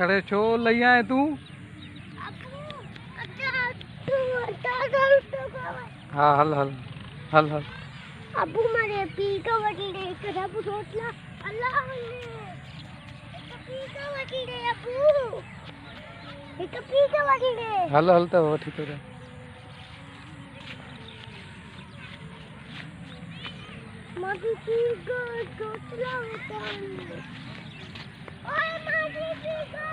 अरे छो लई आए तू? हाँ हल हल हल हल अबू मारे पी का वटी रे कदा बु रोटला अल्लाह ने पी का वटी रे अबू एक पी का वटी रे हल हल तो वठी तो रे मादी पी का रोटला होता है ओए मादी पी का